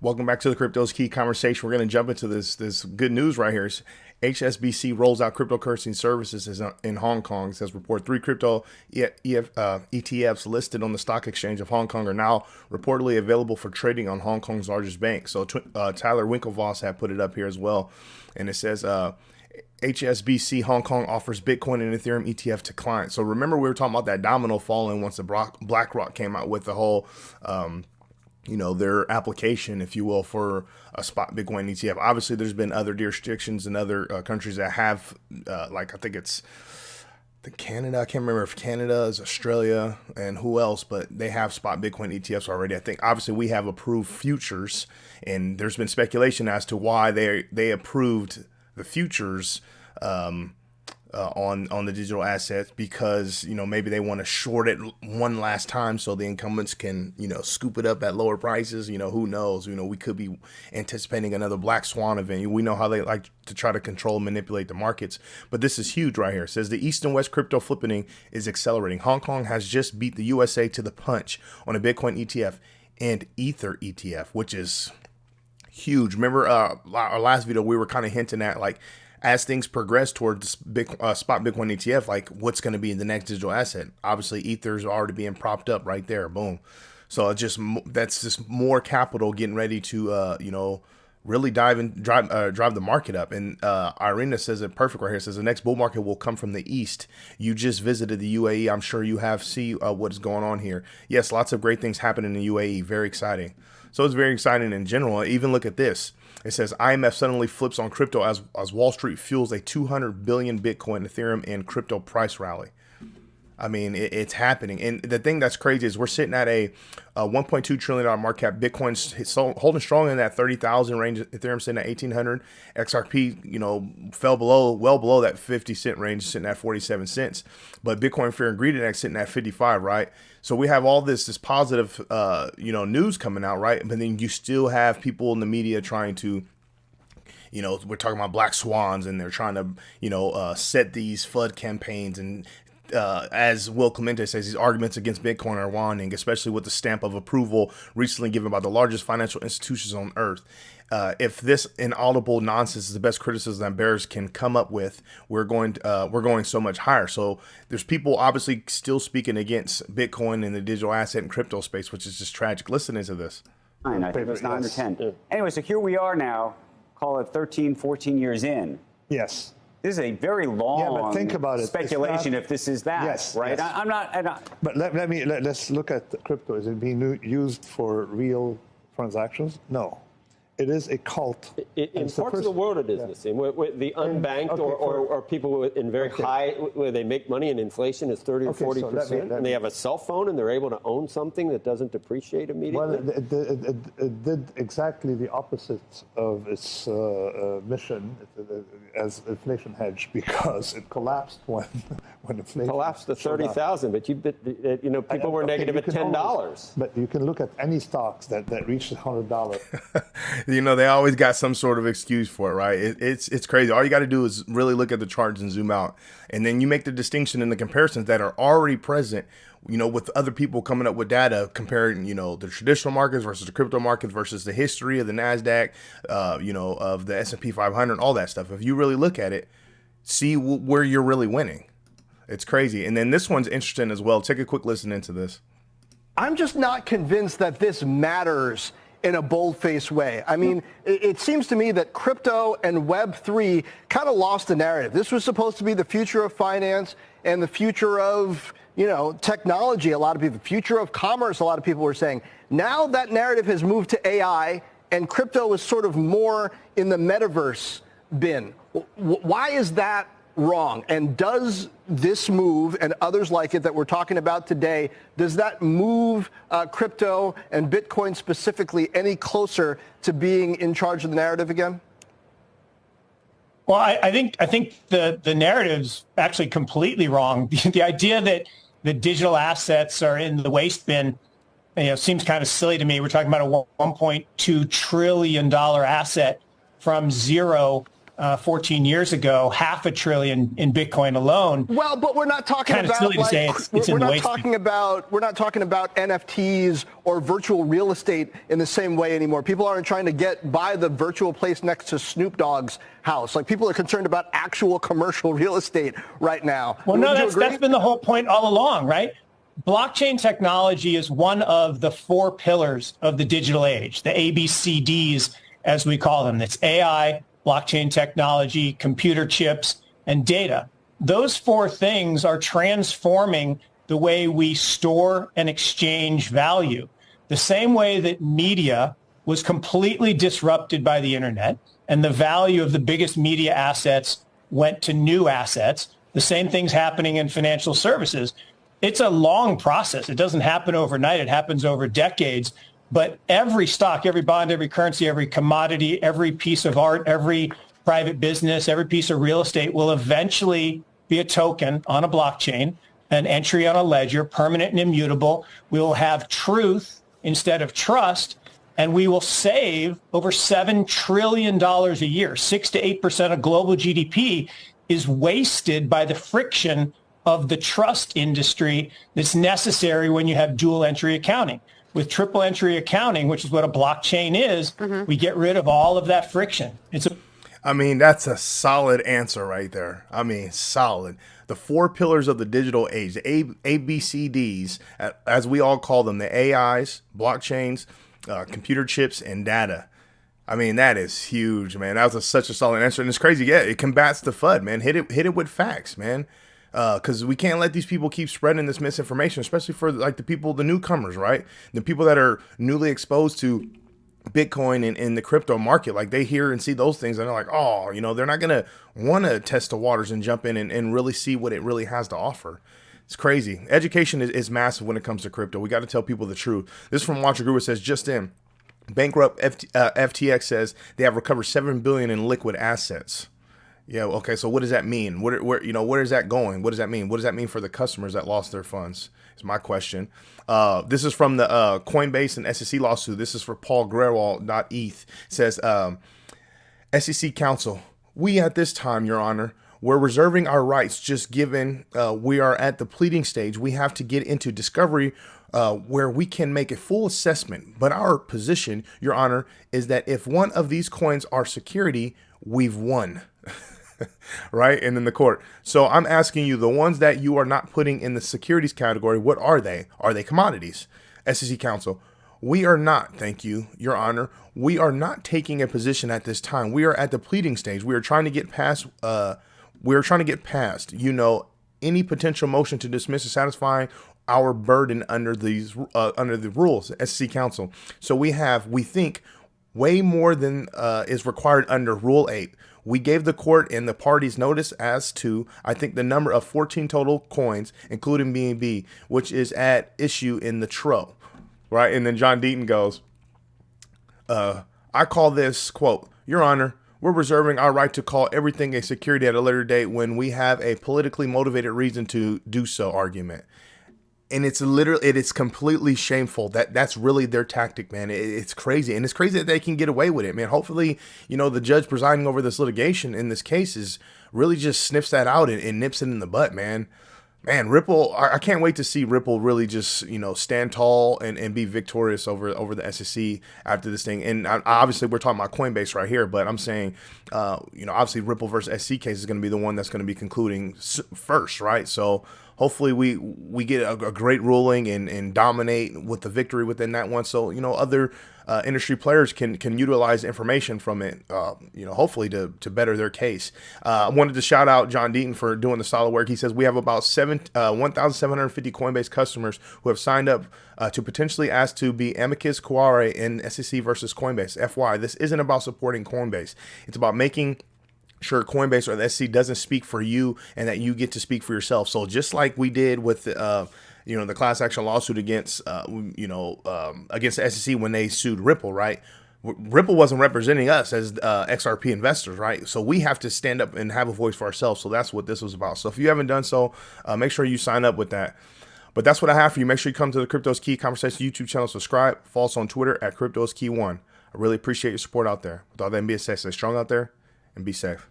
Welcome back to the Crypto's Key conversation. We're going to jump into this good news right here. HSBC rolls out cryptocurrency services in Hong Kong. It says report 3 crypto ETFs listed on the stock exchange of Hong Kong are now reportedly available for trading on Hong Kong's largest bank. So Tyler Winklevoss had put it up here as well. And it says HSBC Hong Kong offers Bitcoin and Ethereum ETF to clients. So remember we were talking about that domino falling once the BlackRock came out with the whole their application, if you will, for a spot Bitcoin ETF. Obviously, there's been other jurisdictions and other countries that have, I think it's Canada. I can't remember if Canada is Australia and who else, but they have spot Bitcoin ETFs already. I think obviously we have approved futures, and there's been speculation as to why they approved the futures on the digital assets, because maybe they want to short it one last time so the incumbents can scoop it up at lower prices. Who knows? We could be anticipating another black swan event. We know how they like to try to control and manipulate the markets, but this is huge right here. It says the East and West crypto flippening is accelerating. Hong Kong has just beat the USA to the punch on a Bitcoin ETF and Ether ETF, which is huge. Remember our last video, we were kind of hinting at, like, as things progress towards spot Bitcoin ETF, like what's going to be the next digital asset. Obviously, Ether's already being propped up right there. Boom. So that's just more capital getting ready to really drive the market up. And Irina says it perfect right here. It says the next bull market will come from the East. You just visited the UAE. I'm sure you have seen what's going on here. Yes, lots of great things happen in the UAE. Very exciting. So it's very exciting in general. Even look at this. It says IMF suddenly flips on crypto as Wall Street fuels a 200 billion Bitcoin, Ethereum, and crypto price rally. I mean, it's happening. And the thing that's crazy is we're sitting at a $1.2 trillion market cap. Bitcoin's holding strong in that 30,000 range. Ethereum sitting at 1,800. XRP, fell well below that 50-cent range, sitting at 47 cents. But Bitcoin Fear and Greed Index sitting at 55, right? So we have all this positive, news coming out, right? But then you still have people in the media trying to, we're talking about black swans, and they're trying to, set these FUD campaigns. And as Will Clemente says, these arguments against Bitcoin are waning, especially with the stamp of approval recently given by the largest financial institutions on earth. If this inaudible nonsense is the best criticism that bears can come up with, we're going so much higher. So there's people obviously still speaking against Bitcoin and the digital asset and crypto space, which is just tragic. Listening to this. I think it was 9 or 10. Yeah. Anyway, so here we are now, call it 13, 14 years in. Yes. This is a very long but think about it. speculation if this is that, yes, right? Yes. I'm not. But let's look at crypto. Is it being used for real transactions? No. It is a cult. In parts of the world it is the same. The unbanked or people in very high, where they make money and inflation is 30 or 40%, and they have a cell phone and they're able to own something that doesn't depreciate immediately. Well, it did exactly the opposite of its mission as inflation hedge, because it collapsed when inflation collapsed to 30,000. But people were negative at $10. But you can look at any stocks that reached $100. They always got some sort of excuse for it, right? It's crazy. All you got to do is really look at the charts and zoom out. And then you make the distinction in the comparisons that are already present, with other people coming up with data comparing, the traditional markets versus the crypto markets versus the history of the NASDAQ, of the S&P 500, all that stuff. If you really look at it, see where you're really winning. It's crazy. And then this one's interesting as well. Take a quick listen into this. I'm just not convinced that this matters in a bold-faced way. I mean, it seems to me that crypto and Web3 kind of lost the narrative. This was supposed to be the future of finance and the future of, technology. A lot of people, the future of commerce, a lot of people were saying. Now that narrative has moved to AI, and crypto is sort of more in the metaverse bin. Why is that wrong? And does this move and others like it that we're talking about today, does that move crypto and Bitcoin specifically any closer to being in charge of the narrative again? Well, I think the narrative's actually completely wrong. The idea that the digital assets are in the waste bin, seems kind of silly to me. We're talking about a $1.2 trillion asset from zero 14 years ago, $500 billion in Bitcoin alone. Well, but we're not talking kind of about silly to say it's we're in the not waste. talking about NFTs or virtual real estate in the same way anymore. People aren't trying to buy the virtual place next to Snoop Dogg's house. Like, people are concerned about actual commercial real estate right now. Well, no, that's been the whole point all along, right? Blockchain technology is one of the 4 pillars of the digital age, the ABCDs, as we call them. It's AI, blockchain technology, computer chips, and data. Those 4 things are transforming the way we store and exchange value. The same way that media was completely disrupted by the internet and the value of the biggest media assets went to new assets, the same thing's happening in financial services. It's a long process. It doesn't happen overnight. It happens over decades. But every stock, every bond, every currency, every commodity, every piece of art, every private business, every piece of real estate will eventually be a token on a blockchain, an entry on a ledger, permanent and immutable. We will have truth instead of trust, and we will save over $7 trillion a year. 6 to 8% of global GDP is wasted by the friction of the trust industry that's necessary when you have dual entry accounting. With triple entry accounting, which is what a blockchain is, we get rid of all of that friction. That's a solid answer right there. Solid. The 4 pillars of the digital age, the ABCDs, as we all call them, the AIs, blockchains, computer chips, and data. That is huge, man. That was such a solid answer. And it's crazy. Yeah, it combats the FUD, man. Hit it with facts, man. Because we can't let these people keep spreading this misinformation, especially for like the newcomers, right? The people that are newly exposed to Bitcoin and in the crypto market. Like, they hear and see those things and they're like, oh, they're not going to want to test the waters and jump in and really see what it really has to offer. It's crazy. Education is massive when it comes to crypto. We got to tell people the truth. This is from Watcher Guru. It says, just in, bankrupt FTX says they have recovered $7 billion in liquid assets. Yeah. Okay. So what does that mean? Where is that going? What does that mean? What does that mean for the customers that lost their funds? Is my question. This is from the Coinbase and SEC lawsuit. This is for Paul Grewal.eth. Says, SEC counsel, we at this time, Your Honor, we're reserving our rights just given we are at the pleading stage. We have to get into discovery where we can make a full assessment. But our position, Your Honor, is that if one of these coins are security, we've won. Right? And then the court. So I'm asking you, the ones that you are not putting in the securities category, what are they? Are they commodities? SEC counsel, we are not, thank you, Your Honor. We are not taking a position at this time. We are at the pleading stage. We are trying to get past, any potential motion to dismiss is satisfying our burden under the rules, SEC counsel. So we think way more than is required under Rule 8. We gave the court and the parties notice as to, I think, the number of 14 total coins, including BNB, which is at issue in the TRO, right? And then John Deaton goes, I call this, quote, Your Honor, we're reserving our right to call everything a security at a later date when we have a politically motivated reason to do so argument. And it is completely shameful. That's really their tactic, man. It's crazy. And it's crazy that they can get away with it, man. Hopefully, the judge presiding over this litigation in this case is really just sniffs that out and nips it in the butt, man. Man, Ripple, I can't wait to see Ripple really just, stand tall and be victorious over the SEC after this thing. And obviously we're talking about Coinbase right here, but I'm saying, obviously Ripple versus SEC case is going to be the one that's going to be concluding first, right? So hopefully we get a great ruling and dominate with the victory within that one. So, other industry players can utilize information from it, hopefully to better their case. I wanted to shout out John Deaton for doing the solid work. He says we have about 1,750 Coinbase customers who have signed up to potentially ask to be amicus curiae in SEC versus Coinbase. FY, this isn't about supporting Coinbase. It's about making sure Coinbase or the SEC doesn't speak for you and that you get to speak for yourself. So just like we did with the class action lawsuit against the SEC when they sued Ripple, right? Ripple wasn't representing us as XRP investors, right? So we have to stand up and have a voice for ourselves. So that's what this was about. So if you haven't done so, make sure you sign up with that. But that's what I have for you. Make sure you come to the Crypto's Key Conversation YouTube channel, subscribe, follow us on Twitter at Crypto's Key 1. I really appreciate your support out there. With all that being said, stay strong out there and be safe.